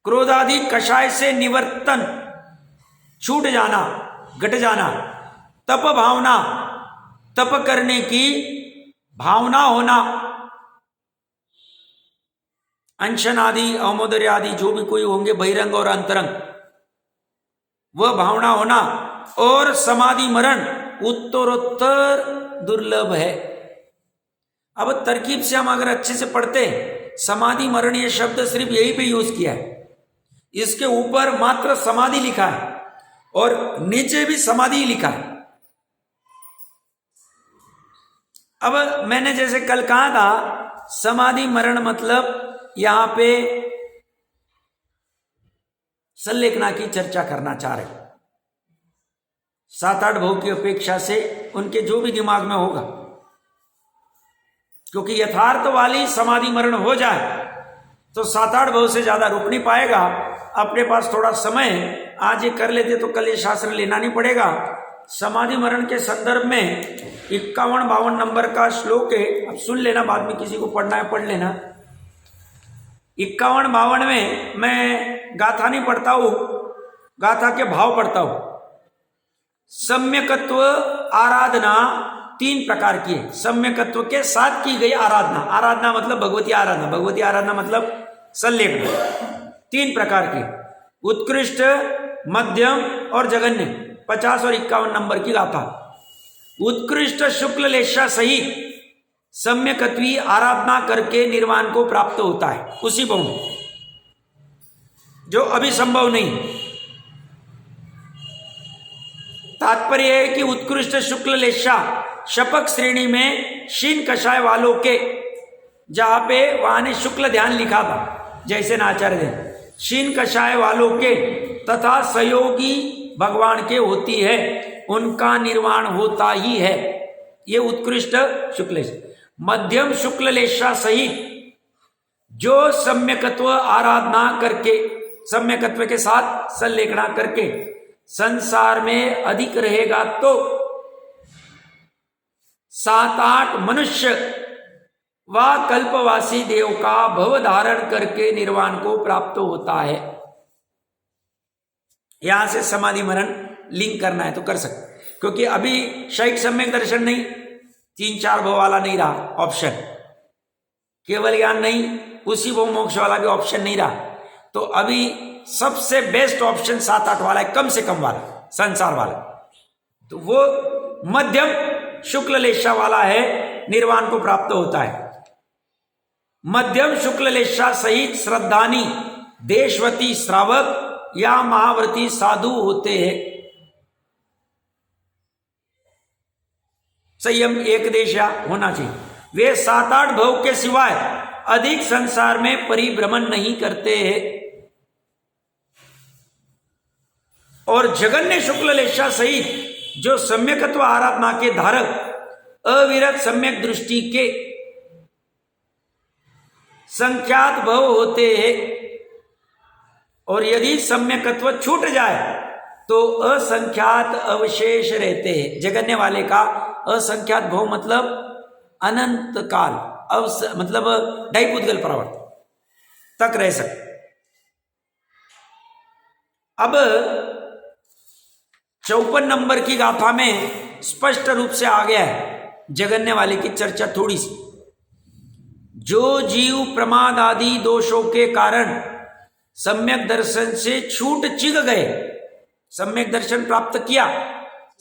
क्रोधादि कषाय से निवर्तन, छूट जाना, घट जाना, तप भावना, तप करने की भावना होना, अंशन आदि अवमोदर्य आदि जो भी कोई होंगे बहिरंग और अंतरंग, वह भावना होना, और समाधि मरण उत्तरोत्तर दुर्लभ है। अब तरकीब से हम अगर अच्छे से पढ़ते हैं, समाधि मरण ये शब्द सिर्फ यही पे यूज किया है, इसके ऊपर मात्र समाधि लिखा है और नीचे भी समाधि लिखा है। अब मैंने जैसे कल कहा था, समाधि मरण मतलब यहां पे संलेखना की चर्चा करना चाह रहे, 7-8 भाव की अपेक्षा से उनके जो भी दिमाग में होगा, क्योंकि यथार्थ वाली समाधि मरण हो जाए तो 7-8 भाव से ज्यादा रुक नहीं पाएगा। अपने पास थोड़ा समय आज ये कर लेते तो कल ये शास्त्र लेना नहीं पड़ेगा। समाधि मरण के संदर्भ में 51-52 नंबर का श्लोक है, अब सुन लेना, बाद में किसी को पढ़ना है पढ़ लेना। 51-52 में मैं गाथा नहीं पढ़ता हूं, गाथा के भाव पढ़ता हूं। सम्यकत्व आराधना 3 प्रकार की है। सम्यकत्व के साथ की गई आराधना, आराधना मतलब भगवती आराधना, भगवती आराधना मतलब संलेखना, 3 प्रकार की, उत्कृष्ट, मध्यम और जघन्य। 50 और 51 नंबर की गाथा। उत्कृष्ट शुक्ल लेशा सहित सम्यकत्वी आराधना करके निर्वाण को प्राप्त होता है, उसी भाव में, जो अभी संभव नहीं। तात्पर्य है कि उत्कृष्ट शुक्ल लेशा शपक श्रेणी में शीन कषाय वालों के, जहां पे वहां ने शुक्ल ध्यान लिखा था जैसे नाचार्य ने, शीन कषाय वालों के तथा सहयोगी भगवान के होती है, उनका निर्वाण होता ही है। ये उत्कृष्ट शुक्लेश। मध्यम शुक्ल लेशा सहित जो सम्यकत्व आराधना करके, सम्यकत्व के साथ संलेखना करके संसार में अधिक रहेगा तो 7-8 मनुष्य व कल्पवासी देव का भव धारण करके निर्वाण को प्राप्त होता है। यहां से समाधि मरण लिंक करना है तो कर सकते, क्योंकि अभी शैक सम्यक दर्शन नहीं, 3-4 भव वाला नहीं रहा ऑप्शन, केवल ज्ञान नहीं, उसी भव मोक्ष वाला भी ऑप्शन नहीं रहा। तो अभी सबसे बेस्ट ऑप्शन 7-8 वाला है, कम से कम वाला, संसार वाला, तो वो मध्यम शुक्ल लेशा वाला है, निर्वाण को प्राप्त होता है। मध्यम शुक्ल लेशा सहित श्रद्धानी देशवती श्रावक या महाव्रती साधु होते हैं। संयम एक देशा होना चाहिए। वे 7-8 भव के सिवाय अधिक संसार में परिभ्रमण नहीं करते हैं। और जगन्य शुक्ल लेशा सहित जो सम्यकत्व आराधना के धारक अविरत सम्यक दृष्टि के संख्यात भव होते हैं। और यदि सम्यकत्व छूट जाए तो असंख्यात अवशेष रहते हैं। जगन्य वाले का असंख्यात भव मतलब अनंत काल, मतलब डाइपुद्गल परावर्त तक रह सकते। अब 54 नंबर की गाथा में स्पष्ट रूप से आ गया है जगन्य वाले की चर्चा थोड़ी सी। जो जीव प्रमाद आदि दोषों के कारण सम्यक दर्शन से छूट चिग गए, सम्यक दर्शन प्राप्त किया,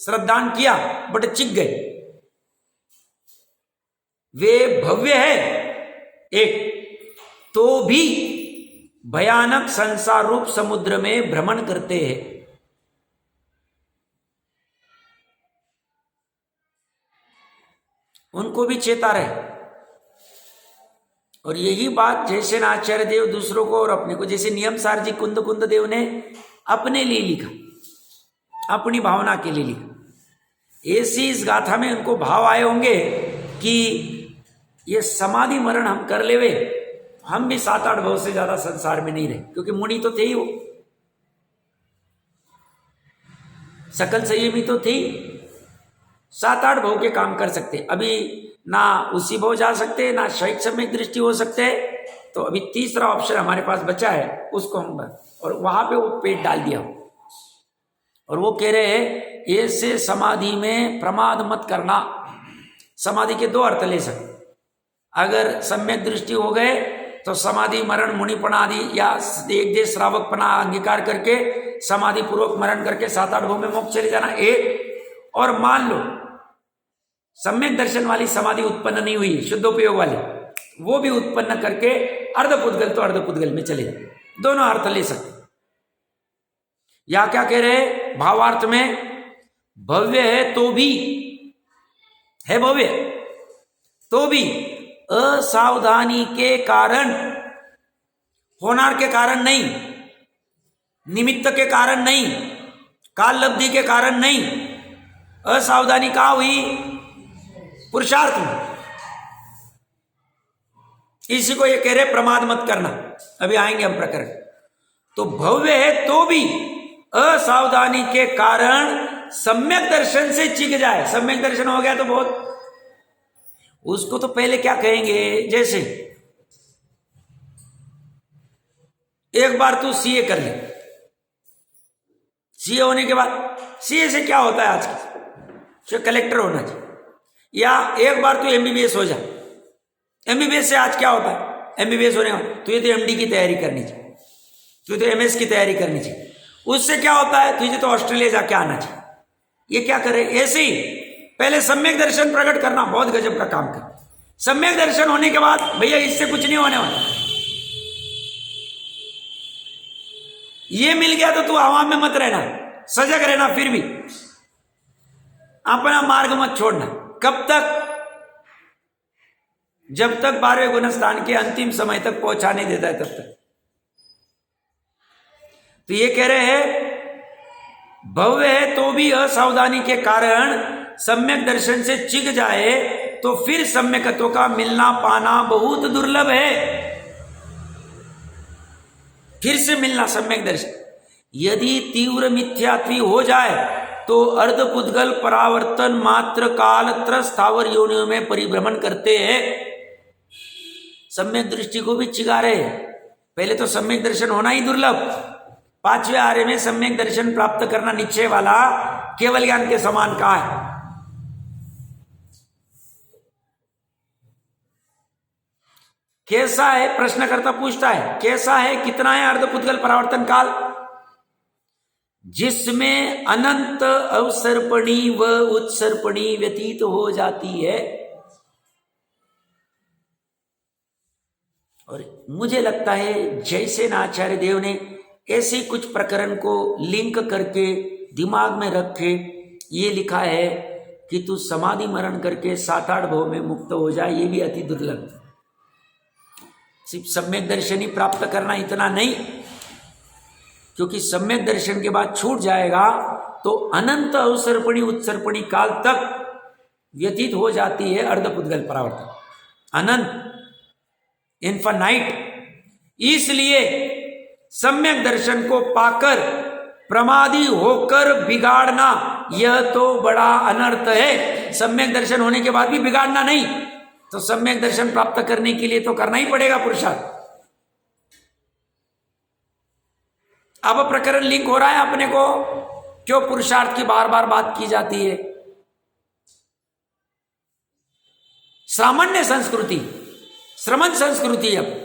श्रद्धान किया, बट चिग गए, वे भव्य है एक, तो भी भयानक संसार रूप समुद्र में भ्रमण करते हैं। उनको भी चेता रहे। और यही बात जैसे ना आचार्य देव दूसरों को और अपने को, जैसे नियम सार जी कुंद कुंद देव ने अपने लिए लिखा, अपनी भावना के लिए लिखा। ऐसी इस गाथा में उनको भाव आए होंगे कि ये समाधि मरण हम कर लेवे, हम भी 7-8 भव से ज्यादा संसार में नहीं रहे, क्योंकि मुनि तो थे ही, वो सकल संयमी तो थे, 7-8 भव के काम कर सकते। अभी ना उसी भाव जा सकते, ना शैक सम्यक दृष्टि हो सकते। तो अभी तीसरा ऑप्शन हमारे पास बचा है, उसको हम और वहां पे वो पेट डाल दिया। और वो कह रहे हैं ऐसे समाधि में प्रमाद मत करना। समाधि के दो अर्थ ले सकते। अगर सम्यक दृष्टि हो गए तो समाधि मरण मुनिपना आदि या एक देश श्रावकपना अंगीकार करके समाधि पूर्वक मरण करके 7-8 भाव में मोक्ष चले जाना एक। और मान लो सम्यक दर्शन वाली समाधि उत्पन्न नहीं हुई, शुद्धोपयोग वाली, वो भी उत्पन्न करके अर्धपुद्गल तो अर्धपुद्गल में चले जाए। दोनों अर्थ ले सकते। या क्या कह रहे भावार्थ में, भव्य है तो भी है, भव्य तो भी असावधानी के कारण, होनार के कारण नहीं, निमित्त के कारण नहीं, काल लब्धि के कारण नहीं, असावधानी कहाँ हुई? पुरुषार्थ में। इसी को ये कह रहे प्रमाद मत करना। अभी आएंगे हम प्रकरण। तो भव्य है तो भी असावधानी के कारण सम्यक दर्शन से चिग जाए। सम्यक दर्शन हो गया तो बहुत, उसको तो पहले क्या कहेंगे, जैसे एक बार तू सीए कर ले, सीए होने के बाद, सीए से क्या होता है आज की, कलेक्टर होना चाहिए। या एक बार तू एमबीबीएस हो जा, एमबीबीएस से आज क्या होता है, एमबीबीएस होने का तुझे तो एमडी की तैयारी करनी चाहिए, तुझे तो एमएस की तैयारी करनी चाहिए। उससे क्या होता है, तुझे तो ऑस्ट्रेलिया जाके आना चाहिए। ये क्या करे, ऐसे ही पहले सम्यक दर्शन प्रकट करना, बहुत गजब का काम कर। सम्यक दर्शन होने के बाद भैया इससे कुछ नहीं होने वाला, ये मिल गया तो तू आवाम में मत रहना, सजग रहना, फिर भी अपना मार्ग मत छोड़ना। कब तक? जब तक 12वें गुणस्थान के अंतिम समय तक पहुंचाने देता है तब तक। तो ये कह रहे हैं भव्य है तो भी असावधानी के कारण सम्यक दर्शन से चिग जाए तो फिर सम्यकत्व का मिलना पाना बहुत दुर्लभ है। फिर से मिलना सम्यक दर्शन, यदि तीव्र मिथ्यात्वी हो जाए तो अर्धपुद्गल परावर्तन मात्र कालत्र स्थावर योनियों में परिभ्रमण करते हैं। सम्यक दृष्टि को भी चिगा रहे हैं। पहले तो सम्यक दर्शन होना ही दुर्लभ, 5वें आर्य में सम्यक दर्शन प्राप्त करना निश्चय वाला केवल ज्ञान के समान का है। कैसा है, प्रश्नकर्ता पूछता है, कैसा है, कितना है अर्धपुद्गल परावर्तन काल? जिसमें अनंत अवसर्पणी व उत्सर्पणी व्यतीत हो जाती है। और मुझे लगता है जैसे ना आचार्य देव ने ऐसे कुछ प्रकरण को लिंक करके दिमाग में रखे ये लिखा है कि तू समाधि मरण करके 7-8 भाव में मुक्त हो जाए, ये भी अति दुर्लभ। सिर्फ सम्यक दर्शन ही प्राप्त करना इतना नहीं, क्योंकि सम्यक दर्शन के बाद छूट जाएगा तो अनंत अवसर्पणी उत्सर्पणी काल तक व्यतीत हो जाती है अर्धपुद्गल परावर्तन, अनंत, इनफाइनाइट। इसलिए सम्यक दर्शन को पाकर प्रमादी होकर बिगाड़ना यह तो बड़ा अनर्थ है। सम्यक दर्शन होने के बाद भी बिगाड़ना नहीं, तो सम्यक दर्शन प्राप्त करने के लिए तो करना ही पड़ेगा पुरुषार्थ। अब प्रकरण लिंक हो रहा है अपने को, क्यों पुरुषार्थ की बार बार बात की जाती है। सामान्य संस्कृति, श्रमण संस्कृति, अब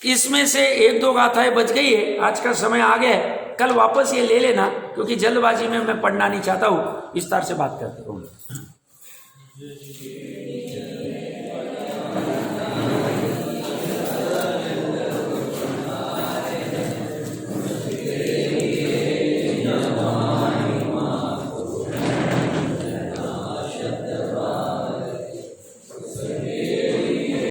इसमें से 1-2 गाथाएं बच गई है। आज का समय आ गया है, कल वापस ये ले लेना, क्योंकि जल्दबाजी में मैं पढ़ना नहीं चाहता हूं, विस्तार से बात करते रहूंगा।